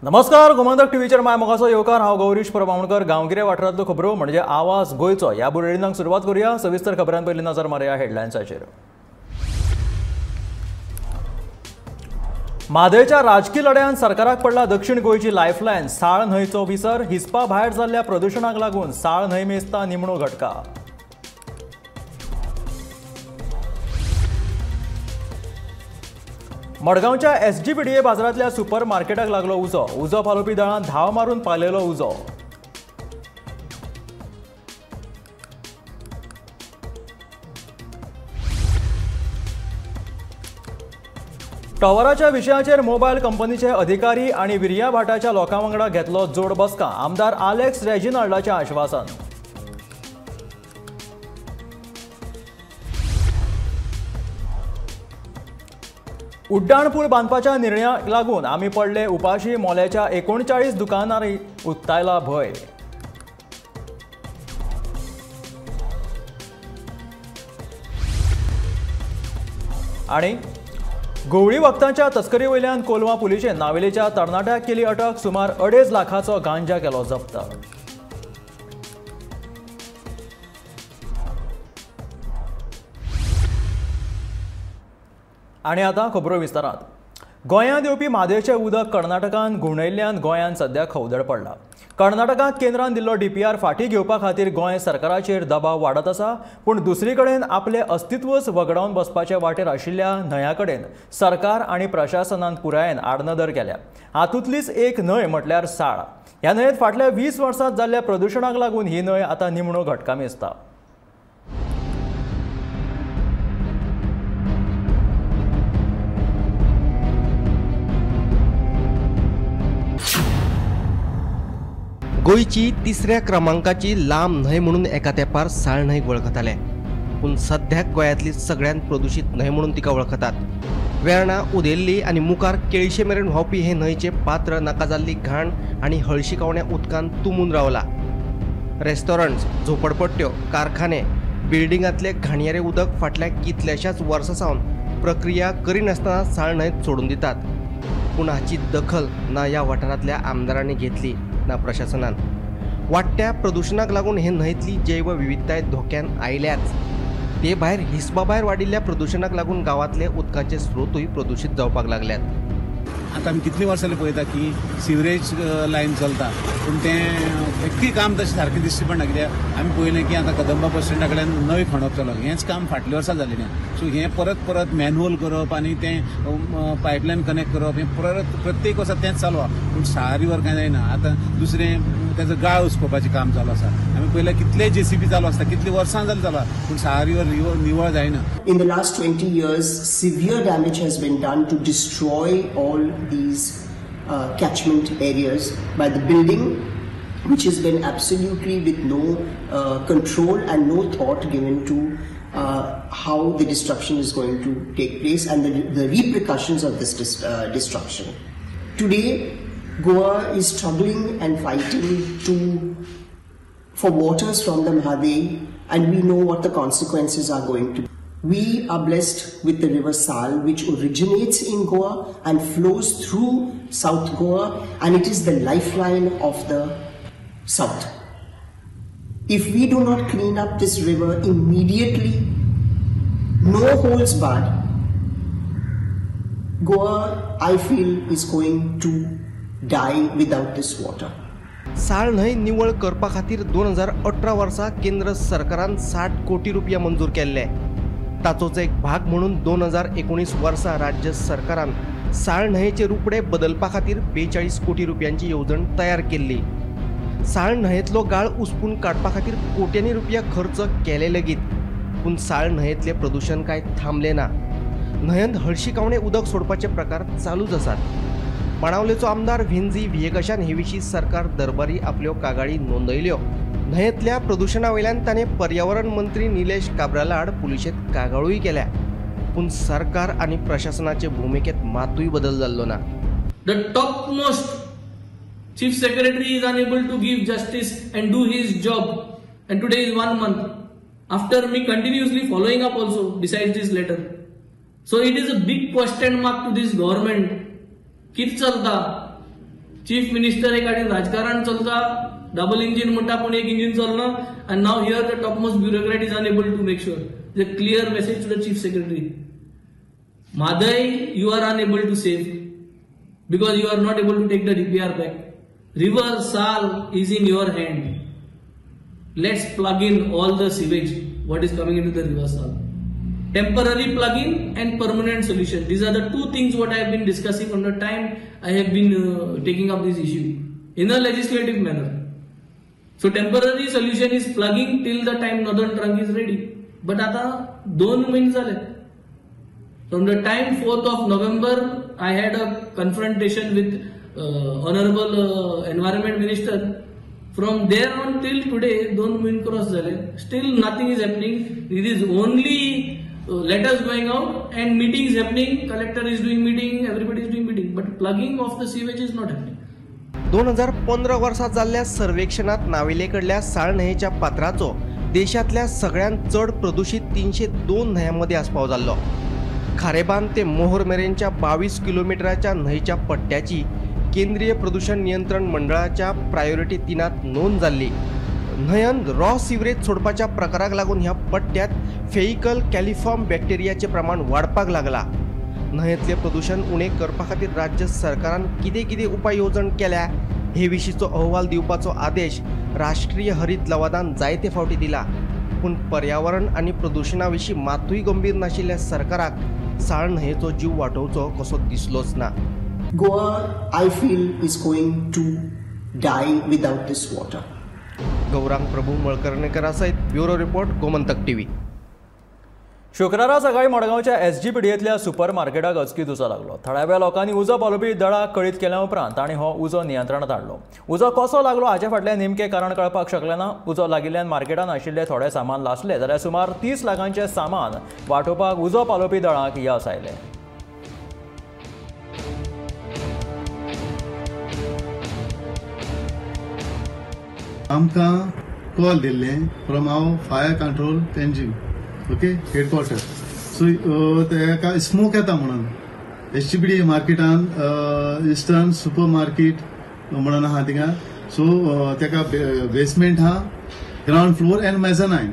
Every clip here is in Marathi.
नमस्कार, गोमंतक टीव्हीचेर माय मोगाचो येवकार। हांव गौरीश परमावणकर। गांवगिऱ्या वाठारांतल्यो खबरो म्हणजे आवाज गोंयचो ह्या बुलेटिनाक सुरवात करूया। सविस्तर खबरां पयलीं नजर मारया हेडलायन्साचेर। म्हादयच्या राजकी लढ्यात सरकाराक पडला दक्षिण गोंयची लायफलायन। साळ न्हंयचो विसर। हिस्पा भायर जाल्ल्या प्रदुशणाक लागून साळ न्हंय मेस्ता निमणो घटका। मडगांवच्या एसजीपीडीए बाजारांतल्या सुपर मार्केटाक लागलो उजो पालोवपी दळान धांव मारून पालयलो उजो। टॉवराच्या विशयाचेर मोबायल कंपनीचे अधिकारी आनी विर्या भाटाच्या लोकां वांगडा घेतलो जोड बसका। आमदार आलेक्स रेजिनाल्डाचें आश्वासन। उड्डाण पूल बांदपाच्या निर्णयाक लागून आमी पडले उपाशी। मोल्याच्या 39 दुकानांनी उक्तायला भय। आनी गवळी वखदांच्या तस्करी वयल्यान कोलवा पुलिशेन नावेलीच्या तरणाट्याक केली अटक। सुमार 2.5 लाखाचो गांजा केलो जप्त। आनी आतां खबरो विस्तारांत। गोंयांत येवपी म्हादयचें उदक कर्नाटकान घुंवडायिल्ल्यान गोंयांत सध्या खवदळ पडला। कर्नाटकाक केंद्रान दिल्लो डीपीआर फाटीं घेवपा खातीर गोंय सरकाराचेर दबाव वाडत आसा, पूण दुसरे कडेन आपलें अस्तित्वच वगडावन बसपाच्या वाटेर आशिल्ल्या न्हंया कडेन सरकार आनी प्रशासनान पुरायेन आडनदर केल्या। हातूंतलीच एक न्हंय म्हटल्यार साळ। ह्या न्हंयेंत फाटल्या 20 वर्सांत जाल्ल्या प्रदुशणाक लागून ही न्हंय आतां निमणो घटका मेजता। गोंयची 3ऱ्या क्रमांकाची लांब न्हंय म्हणून एका तेंपार साळ न्हंय वळखताले, पूण सध्याक गोंयांतली सगळ्यांत प्रदूषित न्हंय म्हणून तिका वळखतात। वेर्णा उदेल्ली आनी मुखार केळशे मेरेन व्हांवपी हे न्हंयचे पात्र नाका जाल्ली घाण आनी हळशिकावण्या उदकान तुंबून रावला। रेस्टॉरंट्स, झोपडपट्ट्यो, कारखाने, बिल्डिंगांतले घाणयारे उदक फाटल्या कितल्याशाच वर्सां सावन प्रक्रिया करिनासतना साळ न्हंयत सोडून दितात, पूण हाची दखल ना ह्या वाठारांतल्या आमदारांनी घेतली ना प्रशासनान। वाडट्या प्रदूषणाक लागून हे न्हंयतली जैव विविधताय धोक्यान आयल्याच। ते भायर हिस्पा भायर वाडिल्ल्या प्रदूषणाक लागून गांवांतले उदकाचे स्रोतूय प्रदूषित जावपाक लागल्यात। आता आमी कितली वर्सां पळयता की सिवरेज लायन चलता, पूण तें एक्की काम तशें सारकें दिसची पडना। कित्याक आमी पळयलें की आतां कदंबा बस स्टँडा कडल्यान नवी खणप चलो, हेंच काम फाटल्या वर्सां जालें ना। सो हें परत परत मॅन्युअल करप आनी तें पायपलायन कनेक्ट करप, हें परत प्रत्येक वर्सा तेंच चालू आहा। पूण 6 रिवर कांय जायना। आतां दुसरें तेजो गाळ उसकोवपाचें काम चालू आसा। आमी पळयलें कितले JCB चालू आसता, कितली वर्सां जाली चालू आहा, पूण 6 रिवर निवळ जायना। In the last 20 years, severe damage has been done to destroy all these catchment areas by the building, which has been absolutely with no control and no thought given to how the destruction is going to take place and the repercussions of this destruction. Today, Goa is struggling and fighting for waters from the Mahadei, and we know what the consequences are going to be. We are blessed with the river Sal, which originates in Goa and flows through South Goa, and it is the lifeline of the South. If we do not clean up this river immediately, no holds barred, Goa, I feel, is going to die without this water. साळ न्हंय निवळ करपा खातीर 2018 वर्सा केंद्र सरकारान 60 कोटी रुपया मंजूर केल्ले। ताचोच एक भाग म्हणून 2019 वर्सा राज्य सरकारान साळ न्हंयचे रुपडे बदलपा खातीर 42 कोटी रुपयांची येवजण तयार केल्ली। साळ न्हंयेतलो गाळ उसपून काडपा खातीर कोट्यांनी रुपया खर्च केले लेगीत, पूण साळ न्हंयेतले प्रदूषण काय थांबले ना। न्हंयेंत हळशिकावणे उदक सोडपाचे प्रकार चालूच आसात। माणावलेचो आमदार व्हिंजी व्हिएकशान हे विशीं सरकार दरबारी आपल्यो कागाळी नोंदयल्यो। न्हंयेतल्या प्रदूषणा वयल्यान ताणें पर्यावरण मंत्री निलेश काब्रालाड पुलिशेंत कागाळूय केल्या, पूण सरकार आनी प्रशासनाचे भुमिकेत मातूय बदल जाल्लो ना। The topmost chief secretary is unable to give justice and do his job, and today is 1 month after me continuously following up also besides this letter. So it is a big question mark to this government. कित चलता चीफ मिनिस्टर एक आनी राजकारण चलता, डबल इंजिन म्हणटा पूण एक इंजिन चलना, and now here the topmost bureaucrat is unable to make sure. The clear message to the chief secretary. Madai, you are unable to save because you are not able to take the DPR back. River Sal is in your hand. Let's plug in all the sewage what is coming into the River Sal. Temporary plug-in and permanent solution. These are the two things what I have been discussing from the time I have been taking up this issue in a legislative manner. So temporary solution is plugging till the time northern trunk is ready. But आता 2 महिने झाले. From the time 4th of November, I had a confrontation with Honorable Environment Minister. From there on till today, 2 महिने cross झाले. Still nothing is happening. It is only letters going out and meetings happening. Collector is doing meeting, everybody is doing meeting. But plugging of the sewage is not happening. 2015 वर्सात जाल्ल्या सर्वेक्षणात नावेलेकडल्या साळ न्हंयेच्या पात्राचो देशातल्या सगळ्यात चड प्रदूषित 302 न्हंयांमध्ये आस्पाव जाल्लो. खारेबांद ते मोहोर मेरेनच्या 22 किलोमीटराच्या न्हंयच्या पट्ट्याची केंद्रीय प्रदूषण नियंत्रण मंडळाच्या प्रायोरिटी 3त नोंद जाल्ली. न्हंयन रॉ सिवरेज सोडपाच्या प्रकाराक लागून ह्या पट्ट्यात फेइकल कॅलिफॉर्म बॅक्टेरियाचे प्रमाण वाडपाक लागला. न्हंयेतले प्रदूषण उणे करपा खातीर राज्य सरकारान कितें उपाय येवजण केल्या हे विशींचो अहवाल दिवपाचो आदेश राष्ट्रीय हरीत लवादान जायते फावटी दिला. पूण पर्यावरण आनी प्रदूषणा विशीं मातूय गंभीर नाशिल्ल्या सरकाराक साळ न्हंयेचो जीव वाटोवचो कसो दिसलोच ना. Goa, I feel, is going to die without this water. Gaurang प्रभू मळकर्णेकरा सयत ब्युरो रिपोर्ट गोमंतक टीव्ही. शुक्रारा सकाळी मडगांवच्या SGPDयेंतल्या सुपर मार्केटाक अचकीत उजो लागलो. थळाव्या लोकांनी उजो पालोवपी दळाक कळीत केल्या उपरांत तांणी हो उजो नियंत्रणांत हाडलो. उजो कसो लागलो हाचे फाटलें नेमकें कारण कळपाक शकलें ना. उजो लागिल्ल्यान मार्केटांत आशिल्ले थोडे सामान लासले जाल्यार सुमार 30 लाखांचें सामान वांटोवपाक उजो पालोवपी दळाक येस आयले. आमकां कॉल दिल्ले from our fire control Panjim, okay, headquarter. So तेका स्मोक येता म्हणून SGPD मार्केटान इस्टर्न सुपर मार्केट म्हणून आहा थिंगा. सो तेका बेसमेंट आहा, ground floor and mezzanine.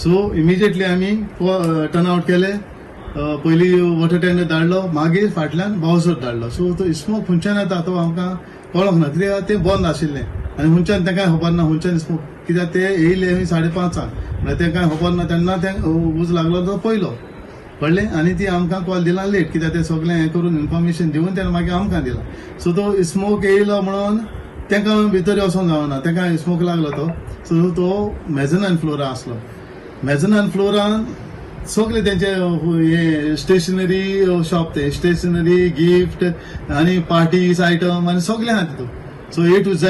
So immediately आमी टर्न आउट केले. पयलीं वॉटर टँकर धाडलो, मागीर फाटल्यान बावसर धाडलो. सो तो स्मोक खंयच्यान येता तो आमकां कळोंक ना, कित्याक तें बंद आशिल्लें आनी खंयच्यान तें कांय खबर ना खंयच्यान स्मोक, कित्याक ते येयले 5:30 म्हणल्यार तें कांय खबर ना. तेन्ना तें उज लागलो तो पयलो कळ्ळें. आनी ती आमकां कॉल दिला लेट, कित्याक तें सगळें हें करून इन्फॉर्मेशन दिवन तेणें मागीर आमकां दिला. सो तो स्मोक येयलो म्हणून तेंकां भितर वचोंक जावना, तेंकां स्मोक लागलो तो. सो तो मेझनायन फ्लोरा आसलो. मेझनायन फ्लोरान सगळे तेंचे हे स्टेशनरी शॉप, ते स्टेशनरी, गिफ्ट आनी पार्टीज आयटम आनी सगळे आहा तितून. So A to Z.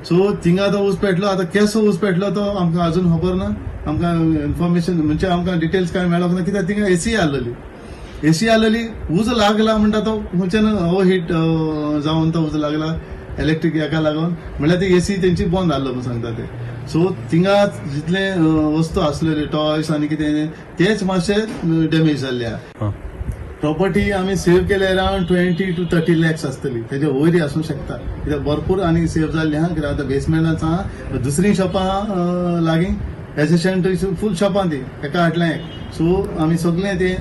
So थिंगा तो उज पेटलो. आतां केसो उज पेटलो तो आमकां अजून खबर ना. आमकां इन्फॉर्मेशन म्हणजे आमकां डिटेल्स कांय मेळोंक ना, कित्याक थिंगा AC आहलोली. उज लागला म्हणटा तो खंयच्यान ओवर हीट जावन तो उज लागला इलेक्ट्रीक हेका लागून, म्हणल्यार ती AC तेंची बंद आहलो म्हणून सांगता ते. सो थिंगा जितले वस्तू आसलेले टॉयस आनी कितें तेच मातशे डॅमेज जाल्ले आहा. प्रॉपर्टी आमी सेव्ह केले अराउंड 20 to 30 lakhs आसतली, तेजे वयरी आसूंक शकता, कित्याक भरपूर आनी सेव्ह जाल्ली आहा. कित्याक आतां बेसमेंटाच आहा, दुसरी शॉपां लागीं एसिस्टंट फूल शॉपां ती एका फाटल्यान एक. सो आमी सगळें ते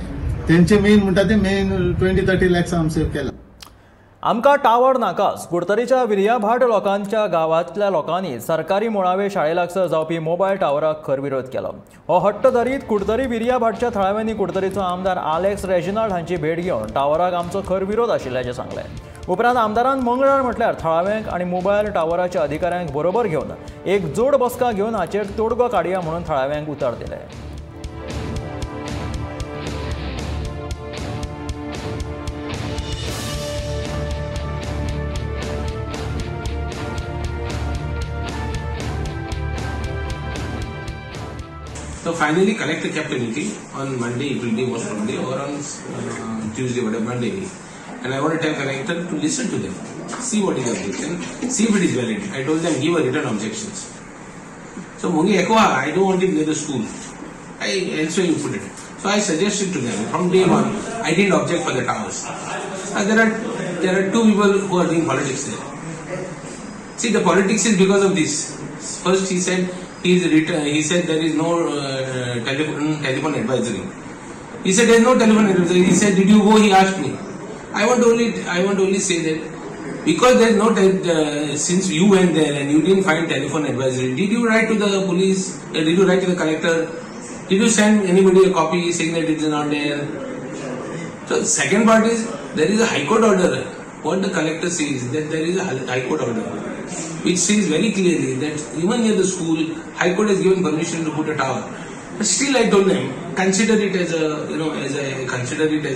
तेंचे मेन म्हणटा ते मेन 20-30 lakhs आमी सेव्ह केला. आमकां टावर नाकाच. कुडतरीच्या विर्याभाट लोकांच्या गांवांतल्या लोकांनी सरकारी मुळावे शाळे लागसर जावपी मोबायल टावराक खर विरोध केलो. हो हट्ट धरीत कुडतरी विर्याभाटच्या थळाव्यांनी कुडतरीचो आमदार आलेक्स रेजिनाल्ड हांची भेट घेवन टावराक आमचो खर विरोध आशिल्ल्याचें सांगलें. उपरांत आमदारान मंगळार म्हटल्यार थळाव्यांक आनी मोबायल टावराच्या अधिकाऱ्यांक बरोबर घेवन एक जोड बसका घेवन हाचेर तोडगो काडया म्हणून थळाव्यांक उतर दिलें. So finally collector kept a meeting on Monday, it will be most probably, or on Tuesday, whatever, Monday. And I want to tell collector to listen to them, see what is the objection, see if it is valid. I told them give a written objections. So Mungi Ekwa, I don't want it near the school. And so you put it. So I suggested to them from day one, I didn't object for the towers. There are two people who are doing politics there. See, the politics is because of this. First, he said he said there is no telephone advisory. He said there is no telephone advisory. He said, "Did you go?" He asked me. I want to only say that because there is no since you went there and you didn't find telephone advisory, did you write to the police? Did you write to the collector? Did you send anybody a copy saying that it is not there? So second part is there is a High Court order. What the collector says that there is a High Court order which says very clearly that even near the school, High Court has given permission to put a tower. But still, I told them, consider it as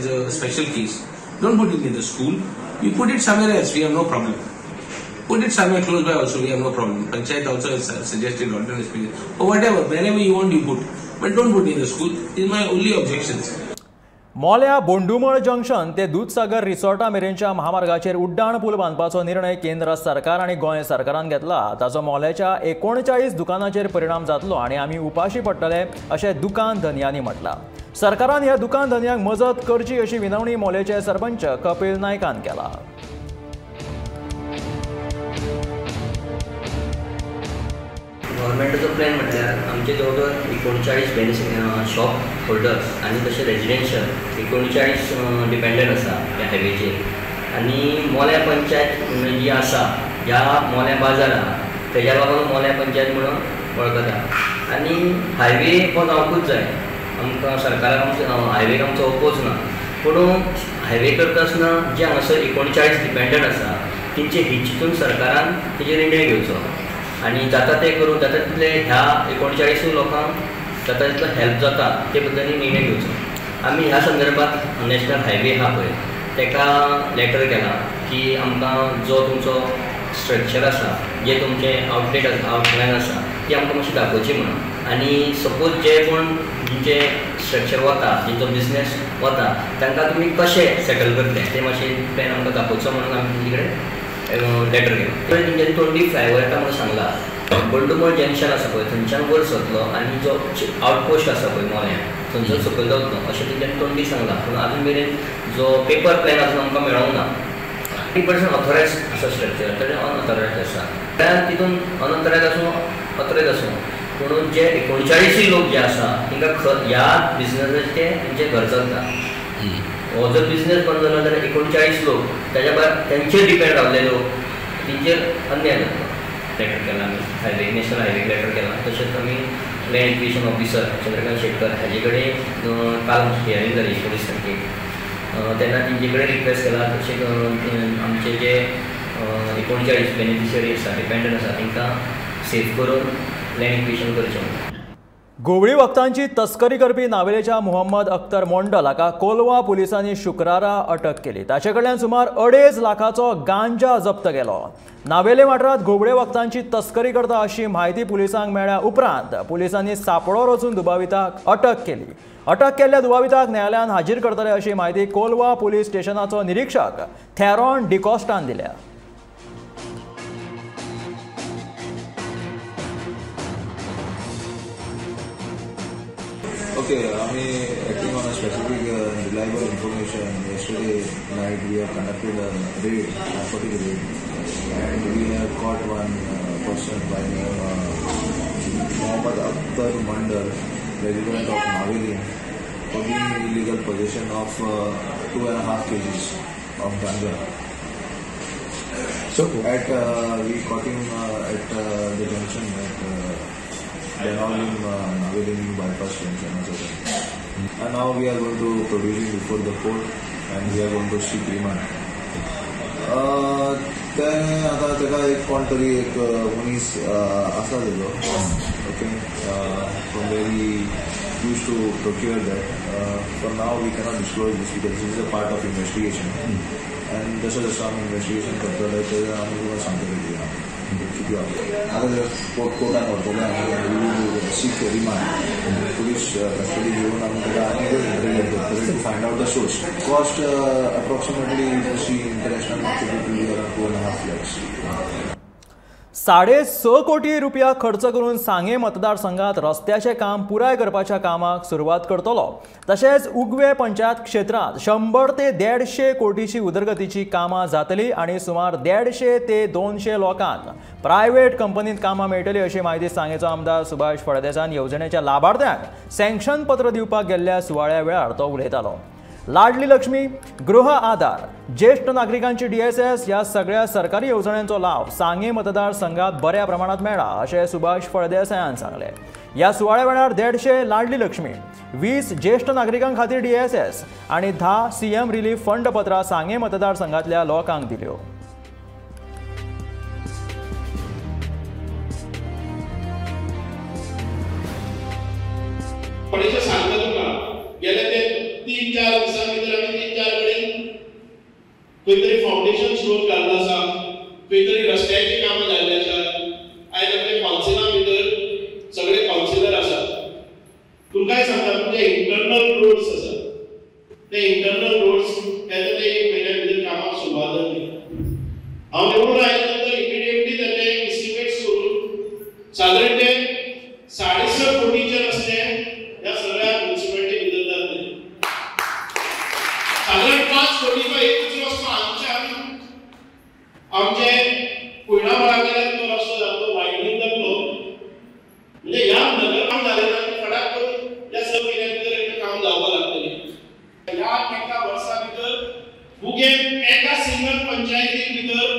a special case. Don't put it near the school. You put it somewhere else. We have no problem. Put it somewhere close by also. We have no problem. Panchayat also has suggested alternate spaces or whatever. Wherever you want, you put. But don't put it in the school. This is my only objections. मोल्या बोंडुमळ जंक्शन ते दूधसागर रिसॉर्टा मेरेनच्या महामार्गाचेर उड्डाण पूल बांदपाचो निर्णय केंद्र सरकार आणि गोंय सरकारान घेतला. ताचो मोल्याच्या 39 दुकानांचेर परिणाम जातलो आणि आमी उपाशी पडटले अशें दुकान धन्यांनी म्हटलां. सरकारान ह्या दुकान धन्यांक मजत करची अशी विनवणी मोलेचे सरपंच कपिल नायकान केला. गव्हर्मेंटाचो प्लॅन म्हटल्यार आमचे जवळ जवळ 39 शॉप होल्डर्स आणि तशें रेजिडेन्शियल 39 डिपेंडंट आसा त्या हायवेचेर आनी मोल्या पंचायत जी आसा ह्या मोल्या बाजारात तेज्या लागून मोल्या पंचायत म्हणून वळखता आनी हायवे हो जावंकूच जाय. आमकां सरकाराक हायवेक आमचो ओपोज ना पूण हायवे करता आसतना जे हांगासर 39 डिपेंडंट आसा तेंचे हिचितून सरकारान तेजेर निर्णय घेवचो आनी जाता तें करून जाता तितले ह्या 39 लोकांक जाता तितलो हेल्प जाता ते बद्दल निर्णय घेवचो. आमी ह्या संदर्भात नॅशनल हायवे आहा पळय तेका लेटर केला की आमकां जो तुमचो स्ट्रक्चर आसा जे तुमचे आउटलायन आसा ती आमकां मातशी दाखोवची म्हणून आनी सपोज जे कोण तुमचे स्ट्रक्चर वता जेंचो बिजनेस वता तांकां तुमी कशें सेटल करतले ते मातशें प्लॅन आमकां दाखोवचो म्हणून आमी तुमचे कडेन लेटर केलो. तेंच्यांनी तोंडी फ्लायओवर येता म्हणून सांगला बोंडुमळ जंक्शन आसा पळय थंयच्यान वयर सरतलो आनी जो आउटपोस्ट आसा पळय मोल्या थंयच्यान सकयल जातलो अशें तेंच्यांनी तोंडी सांगला. पूण आजून मेरेन जो पेपर प्लॅन आसा आमकां मेळोंक ना. 80% ऑथोरायज आसा स्ट्रक्चर तर अनऑथोरायज आसा. तितून अनऑथोरायज आसूं ऑथोरायज आसूं पूण जे 39 लोक जे आसा तांकां ह्या बिजनेसाचें तेंचें घर चलता. हो जर बिजनेस बंद जालो जाल्यार 39 लोक ताच्या भायर तेंचेर डिपेंड रावले लोक तेंचेर अन्याय जातलो. लेटर केला आमी हायवे नॅशनल हायवेक लेटर केला. तशेंच आमी land acquisition officer Chandrakant Shetkar हाजे कडेन काल हियरींग जाली 19 तारखेक तेन्ना तेंचे कडेन रिक्वेस्ट केला. तशेंच आमचे जे 39 बेनिफिशियरी आसा डिपेंडंट आसा तांकां सेफ करून लँड एक्विजिशन करचें. गोवळी वखदांची तस्करी करपी नावेलेच्या मुहम्मद अख्तर मोंडल हाका कोलवा पुलिसांनी शुक्रारा अटक केली. ताचे कडल्यान सुमार 2.5 लाखाचो गांजा जप्त केलो. नावेले वाठारांत गोवळे वखदांची तस्करी करता अशी म्हायती पुलिसांक मेळ्ळ्या उपरांत पुलिसांनी सांपळो रचून दुबाविताक अटक केली. अटक केल्ल्या दुबाविताक न्यायालयान हाजीर करतले अशी म्हायती कोलवा पुलीस स्टेशनाचो निरीक्षक थॅरॉन डिकॉस्टान दिल्या. Okay, acting on a specific reliable information, yesterday night we have conducted a raid, narcotic raid, and we have caught one person by name Mohammad Akhtar Mandal, resident of Naveli, for the illegal possession of 2.5 kgs of ganja. So we caught him at the junction at Denolin Naveli bypass junction. And now we are going to produce him before the court and we are going to seek remand. आता तेका एक कोण तरी एक मनीस आसा तेजो okay from very use to procure that. For now we cannot disclose this because this is a part of investigation and जसं जसं आम्ही इन्व्हेस्टिगेशन करतले तें आमी तुका सांगतले किती आता कोर्टान व्हरतले आनी सीक रिमांड पुलीस कस्टडी घेवन आमी तेका आनी इंटरव्यू करतले to find out the source. Cost approximately international market 2.5 lakhs. ₹6.5 कोटी रुपया खर्च करून सांगे मतदारसंघात रस्त्याचे काम पुराय करपाच्या कामाक सुरवात करतलो. तशेंच उगवे पंचायत क्षेत्रात 100 ते 150 कोटीची उदरगतीची कामां जातली आणि सुमार 150 ते 200 लोकांक प्रायव्हेट कंपनीत कामां मेळटली अशी माहिती सांगेचो आमदार सुभाष फळदेसान येवजणेच्या लाभार्थ्यांक सँक्शन पत्र दिवपाक गेल्ल्या सुवाळ्या वेळार तो उलयतालो. लाडली लक्ष्मी, गृह आधार, ज्येष्ठ नागरिकांची DSS ह्या सगळ्या सरकारी येवजण्यांचो लाव सांगे मतदारसंघात बऱ्या प्रमाणात मेळ्ळा अशें सुभाष फळदेसायान सांगलें. ह्या सुवाळ्या वेळार 150 लाडली लक्ष्मी, 20 ज्येष्ठ नागरिकां खातीर DSS आणि 10 CM रिलीफ फंड पत्रां सांगे मतदारसंघातल्या लोकांक दिल्यो. गेल्या ते 3-4 दिसां भितर आमी 3-4 कडेन खंय तरी फावंडेशन स्टोर घाल्लो आसा, खंय तरी रस्त्याची कामां जाल्ली आसात. आयज आमच्या कावन्सिला भितर सगळे कावन्सिलर आसात. तुमकांय सांगता तुमचे इंटरनल रोड्स आसात, ते इंटरनल रोड्स येता ते 1 म्हयन्या भितर कामाक सुरवात जातली. हांव निवडून आयल्या नंतर इमिडिएटली ताचे एस्टिमेट्स करून सादारण ते 6.5 कोटीचे रस्ते ह्या सगळ्या म्युनिसिपालिटी भितर जातले. साधारण 5 कोटीचो एकूच रस्तो आमचे कुयणा मळाकडल्यान तो रस्तो जातलो, वायडनींग जातलो. म्हणजे ह्या नगर काम जालें ना की फटाक करून ह्या 6 म्हयन्या भितर एक काम जावपाक लागतलें. ह्या एका वर्सा भितर मुखेल एका सिंगल पंचायती भितर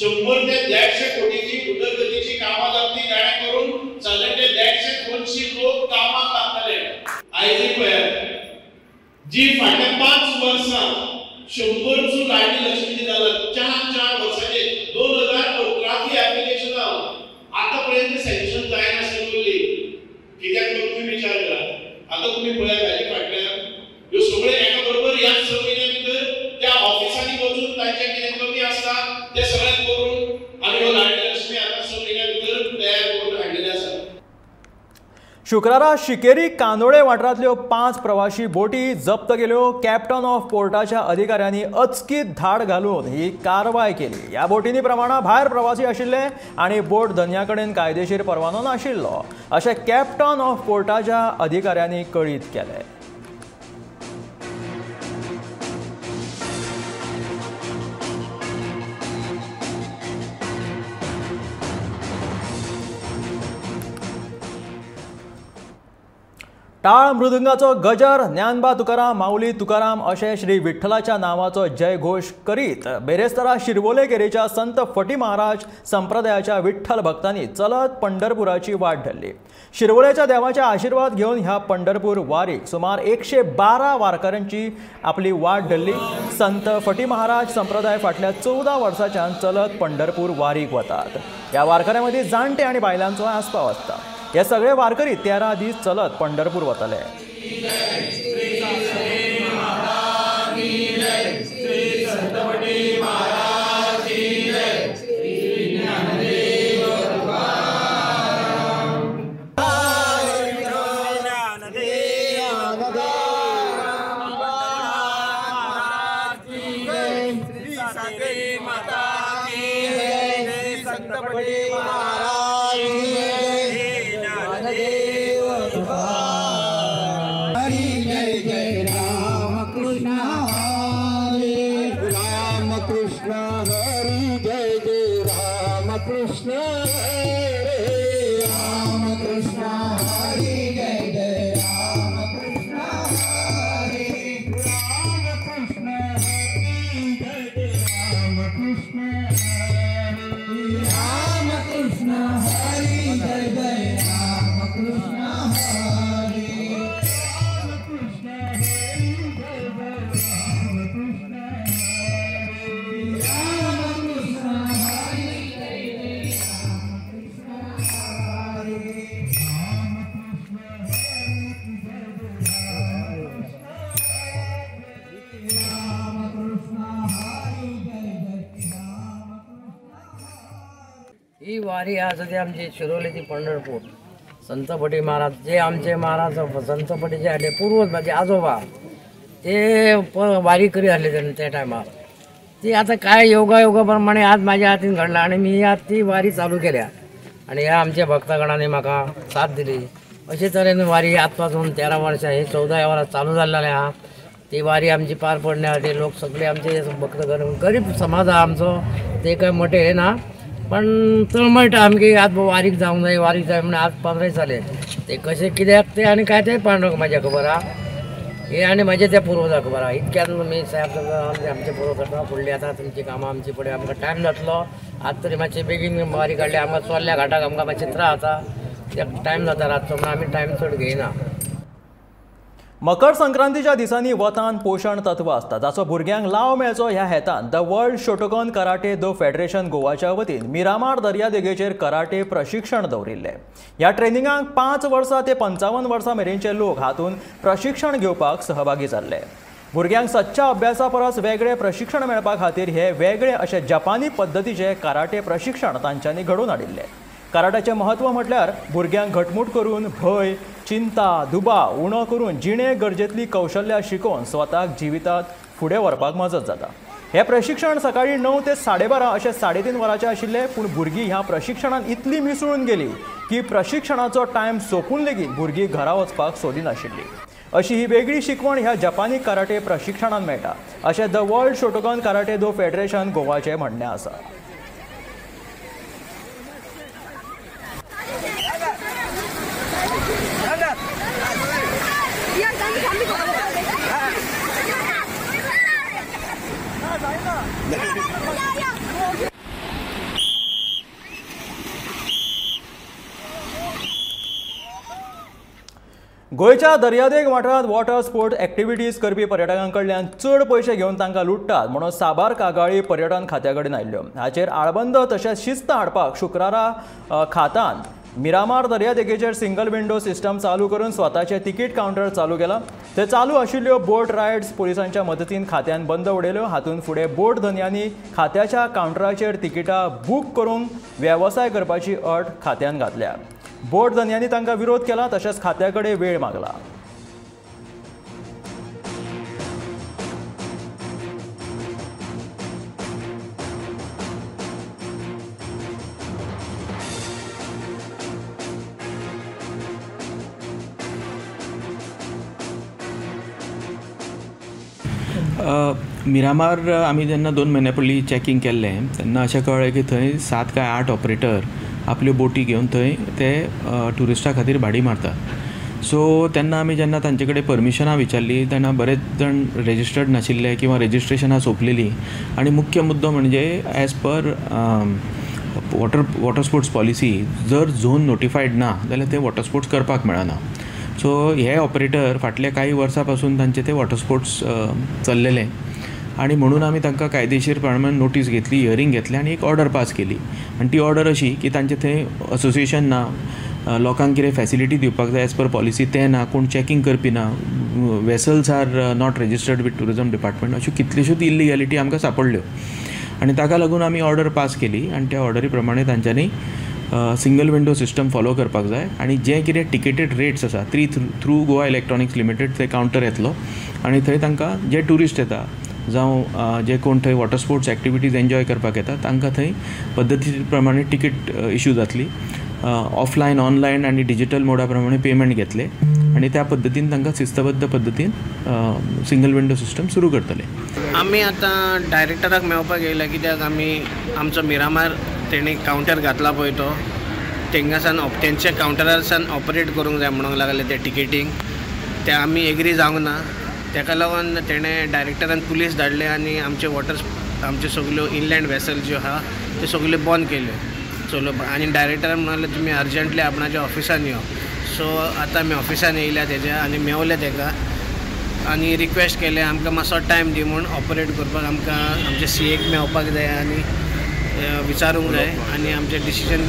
100 ते 150 कोटीची उदरगतीची कामां जातली. जाणे करून साधारण ते 150-200 लोक कामाक लागतले. आयज पळयात जी फाटल्या 5 वर्सां 100 लाडली लक्ष्मीची जालां, 4 वर्सांचे 2018 ऍप्लिकेशनां आतां पर्यंत सँक्शन जायनासली. कित्याक तुम्ही विचार करा. आतां तुम्ही पळयात हाजे फाटल्यान ह्यो सगळे एका बरोबर ह्या 6 म्हयन्या भितर त्या ऑफिसांनी वचून तांचे कितें कमी आसता ते सगळे करून आनी ह्यो लाडली लक्ष्मी आतां 6 म्हयन्या भितर तयार करून हाडलेले आसा. शुक्रारा शिकेरी कांदोळे वाठारांतल्यो 5 प्रवाशी बोटी जप्त केल्यो. कॅप्टन ऑफ पोर्टाच्या अधिकाऱ्यांनी अचकीत धाड घालून ही कारवाय केली. ह्या बोटींनी प्रमाणा भायर प्रवासी आशिल्ले आणि बोट धन्या कडेन कायदेशीर परवानो नाशिल्लो अशें कॅप्टन ऑफ पोर्टाच्या अधिकाऱ्यांनी कळीत केलें. टाळ मृदुंगाचो गजर, ज्ञानबा तुकाराम, माऊली तुकाराम अशें श्री विठ्ठलाच्या नावाचो जयघोष करीत बेरेस्तारा शिरवोले केरीच्या संत फटी महाराज संप्रदायाच्या विठ्ठल भक्तांनी चलत पंढरपुराची वाट धरली. शिरवोलेच्या देवाचे आशीर्वाद घेवन ह्या पंढरपूर वारीक सुमार 112 वारकऱ्यांची आपली वाट धरली. संत फटी महाराज संप्रदाय फाटल्या 14 वर्सांच्यान चलत पंढरपूर वारीक वतात. ह्या वारकऱ्यां मदीं जाणटे आनी बायलांचो आस्पाव आसता. हे सगळे वारकरी 13 दीस चलत पंढरपूर वतले. ही वारी आसा ती आमची शिरोलेची पंढरपूर संत फटी महाराज जे आमचे महाराज संत फटीचे आले पूर्वज माझे आजोबा ते वारी करी आसले त्या टायमार ती आता काय योगायोगाप्रमाणे आज माझ्या हातीन घडला आणि मी आज ती वारी चालू केल्या आणि ह्या आमच्या भक्तगणाने म्हाका साथ दिली. अशे तरेन वारी आजपासून 13 वर्सां हे 14 वर्सां चालू जाल्लेले आहा. ती वारी आमची पार पडण्या खातीर लोक सगळे आमचे भक्तगण गरीब समाज आहा आमचो, ते काय मोठे हे ना, पण तळमळटा आमगे आज वारीक जावंक जाय म्हणून आज 15 जाले. ते कशें कित्याक ते आनी काय ते पांडुरंग म्हाज्या खबर आहा, हे आनी म्हाजे त्या पुर्वजां खबर आहा. इतक्यान मी साहेब आमचे पुरो करता. फुडली आतां तुमची कामां आमची फुडें आमकां टायम जातलो. आज तरी मातशें बेगीन वारी काडली. आमकां चोरल्या घाटाक आमकां मातशें त्रास जाता, त्याक टायम जाता रातचो म्हणून आमी टायम चड घेयना. मकर संक्रांतीच्या दिसांनी वतान पोशण तत्व आसता, जाचो भुरग्यांक लाव मेळचो ह्या हेतान the world shotokan karate do federation गोवाच्या वतीन मिरामार दर्यादेगेचेर कराटे प्रशिक्षण दवरिल्ले. ह्या ट्रेनिंगाक 5 वर्सां ते 55 वर्सां मेरेनचे लोक हातूंत प्रशिक्षण घेवपाक सहभागी जाल्ले. भुरग्यांक सच्च्या अभ्यासा परस वेगळे प्रशिक्षण मेळपा खातीर हे वेगळे अशे जपानी पद्दतीचे कराटे प्रशिक्षण तांच्यांनी घडोवन हाडिल्ले. कराट्याचें म्हत्व म्हटल्यार भुरग्यांक घटमूट करून भंय, चिंता, दुबाव उणो करून जिणे गरजेतली कौशल्यां शिकोवन स्वताक जिवितांत फुडें व्हरपाक मजत जाता. हे प्रशिक्षण सकाळी 9 ते 12:30 अशे 3.5 वरांचे आशिल्ले, पूण भुरगीं ह्या प्रशिक्षणांत इतली मिसळून गेली की प्रशिक्षणाचो टायम सोंपून लेगीत भुरगीं घरा वचपाक सोदिनाशिल्लीं. अशी ही वेगळी शिकवण ह्या जपानी कराटे प्रशिक्षणांत मेळटा अशें the world shotokan karate do federation गोवाचें म्हणणें आसा. गोंयच्या दर्यादेग वाठारांत वॉटर स्पोर्ट एक्टिविटीज करपी पर्यटकां कडल्यान चड पयशे घेवन तांकां लुटतात म्हणून साबार कागाळी पर्यटन खात्या कडेन आयल्ल्यो. हाचेर आळबंद तशेंच शिस्त हाडपाक शुक्रारा खातान मिरामार दर्यादेगेचेर सिंगल विंडो सिस्टम चालू करून स्वताचे तिकीट कावंटर चालू केला. ते चालू आशिल्ल्यो बोट रायड्स पुलिसांच्या मदतीन खात्यान बंद उडयल्यो. हातूंत फुडें बोट धन्यांनी खात्याच्या कावंटराचेर तिकीटां बूक करूंक वेवसाय करपाची अट खात्यान घातल्या. बोट धन्यांनी तांकां विरोध केला, तशेंच खात्या कडेन वेळ मागला. मिरामार आमी जेन्ना 2 म्हयने पयलीं चॅकींग केल्लें तेन्ना अशें कळ्ळें की थंय 7 काय 8 ऑपरेटर आपल्यो बोटी घेवन थंय ते ट्युरिस्टां खातीर भाडी मारतात. सो तेन्ना आमी जेन्ना तांचे कडेन परमिशनां विचारली तेन्ना बरेच जाण रेजिस्टर्ड नाशिल्ले किंवा रेजिस्ट्रेशनां सोंपलेलीं. आनी मुख्य मुद्दो म्हणजे as per water sports policy जर झोन नोटिफायड ना जाल्यार ते वॉटर स्पोर्ट्स करपाक मेळना. सो हे ऑपरेटर फाटल्या काही वर्सां पासून तांचे ते वॉटर स्पोर्ट्स चल्लेले आणि म्हणून आमी तांकां कायदेशीरपणान नोटीस घेतली, हियरींग घेतलें आनी एक ऑर्डर पास केली. आनी ती ऑर्डर अशी की तांचे थंय असोसिएशन ना, लोकांक कितें फॅसिलिटी दिवपाक जाय एज पर पॉलिसी तें ना, कोण चॅकींग करपी ना, vessels are not registered with tourism department, अश्यो कितल्योश्योच इलिगॅलिटी आमकां सांपडल्यो. आनी ताका लागून आमी ऑर्डर पास केली आनी त्या ऑर्डरी प्रमाणे तांच्यांनी सिंगल विंडो सिस्टम फॉलो करपाक जाय. आनी जे कितें टिकेटेड रेट्स आसा थ्रू गोवा इलेक्ट्रॉनिक्स लिमिटेड ते कावंटर येतलो आनी थंय तांकां जे ट्युरिस्ट येता जावं जे कोण थंय वॉटर स्पोर्ट्स एक्टिविटीज एन्जॉय करपाक येता तांकां थंय पद्दती प्रमाणे टिकेट इश्यू जातली. ऑफलायन, ऑनलायन आनी डिजिटल मोडा प्रमाणे पेमेंट घेतले आनी त्या पद्दतीन तांकां शिस्तबद्ध पद्दतीन सिंगल विंडो सिस्टम सुरू करतले. आमी आतां डायरेक्टराक मेळपाक येयला कित्याक आमी आमचो मिरामार तेणी कावंटर घातला पळय तो तेंगासान तेंच्या कावंटरार सान ऑपरेट करूंक जाय म्हणूंक लागले ते टिकेटींग. ते आमी एग्री जावंक ना, तेका लागून तेणें डायरेक्टरान पुलीस धाडले आनी आमच्यो सगल्यो इनलँड वेसल ज्यो आहा त्यो सगल्यो बंद केल्यो चलोवपाक. आनी डायरेक्टरान म्हणलें तुमी अर्जंटली आपणाच्या ऑफिसान यो. सो आतां आमी ऑफिसान येयल्या तेज्या आनी मेवले तेका आनी रिक्वेस्ट केलें आमकां मातसो टायम दी म्हूण ऑपरेट करपाक. आमकां आमच्या सीएक मेवपाक जाय आनी विचारूंक जाय आनी आमचें डिसिजन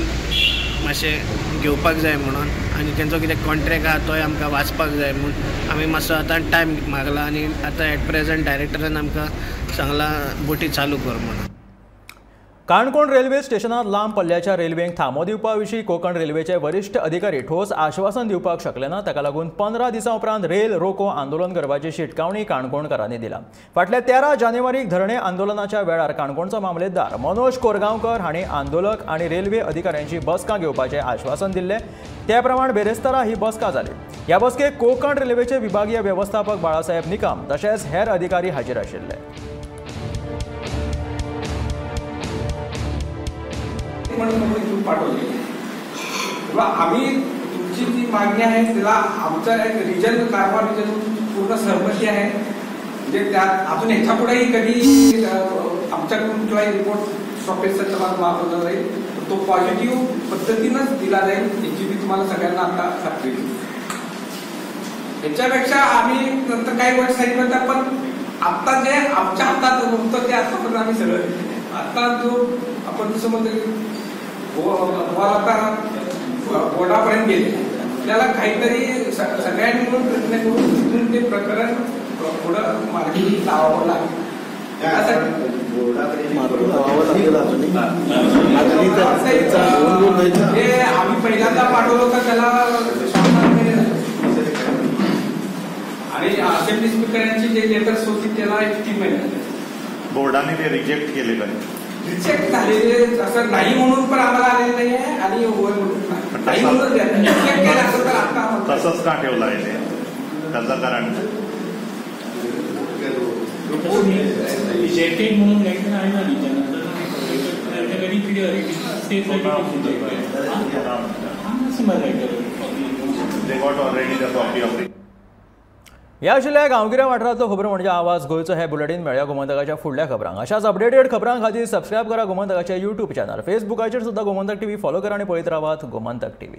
मातशें घेवपाक जाय म्हणून आनी तेंचो कितें कॉन्ट्रॅक्ट आहा तोय आमकां वाचपाक जाय म्हूण आमी मातसो आतां टायम मागला. आनी आतां एट प्रेजंट डायरेक्टरान आमकां सांगलां बोटी चालू कर म्हणून. काणकोण रेल्वे स्टेशनार लांब पल्ल्याच्या रेल्वेक थांबो दिवपा विशीं कोंकण रेल्वेचे वरिश्ठ अधिकारी ठोस आश्वासन दिवपाक शकले ना, ताका लागून 15 दिसां उपरांत रेल रोको आंदोलन करपाची शिटकावणी काणकोणकारांनी दिला. फाटल्या 13 जानेवारीक धरणे आंदोलनाच्या वेळार काणकोणचो मामलेदार मनोज कोरगांवकर हांणी आंदोलक आनी रेल्वे अधिकाऱ्यांची बसका घेवपाचें आश्वासन दिल्लें. ते प्रमाण बेरेस्तारा ही बसका जाली. ह्या बसकेक कोंकण रेल्वेचे विभागीय व्यवस्थापक बाळासाहेब निकम तशेंच हेर अधिकारी हाजीर आशिल्ले. पाठवले किंवा आम्ही तुमची जी मागणी आहे त्याला आमचा एक रिजन कारभार रिजन पूर्ण सहमती आहे. म्हणजे त्यात अजून ह्याच्या पुढेही कधी आमच्याकडून किंवा रिपोर्ट स्टॉपेजचा मागवला जाईल तो पॉझिटिव्ह पद्धतीनंच दिला जाईल याची मी तुम्हाला सगळ्यांना आता खात्री दिली. याच्यापेक्षा आम्ही नंतर काही गोष्टी सांगितलं पण आता जे आमच्या हातात होतं ते आतापर्यंत आम्ही सगळं आता जो आपण जसं म्हणतो आता बोर्डापर्यंत गेले त्याला काहीतरी सगळ्यांनी मिळून प्रयत्न करून तिथून ते प्रकरण पुढं मार्गी लावावं लागेल. आम्ही पहिल्यांदा पाठवलं होतं त्याला आणि असेंब्ली स्पीकरांची जे लेटर्स होती त्याला 3 महिने बोर्डाने ते रिजेक्ट केले का? रिजेक्ट झालेले असं नाही म्हणून पण आम्हाला आलेलं नाही आहे आणि होय म्हणून नाही म्हणून तसंच का ठेवलं आहे ते त्याचं कारण रिजेक्टेड म्हणून लेटर आहे ना very clear they got already the copy of ह्या आशिल्ल्या गांवगिऱ्या वाठारांतलो खबर म्हणजे आवाज गोंयचो हे बुलेटीन मेळ्या गोमंतकाच्या फुडल्या खबरांक. अशाच अपडेटेड खबरां खातीर सबस्क्रायब करा गोमंतकाचे YouTube चॅनल. फेसबुकाचेर सुद्दां गोमंतक TV फॉलो करा आनी पळयत रावात गोमंतक TV.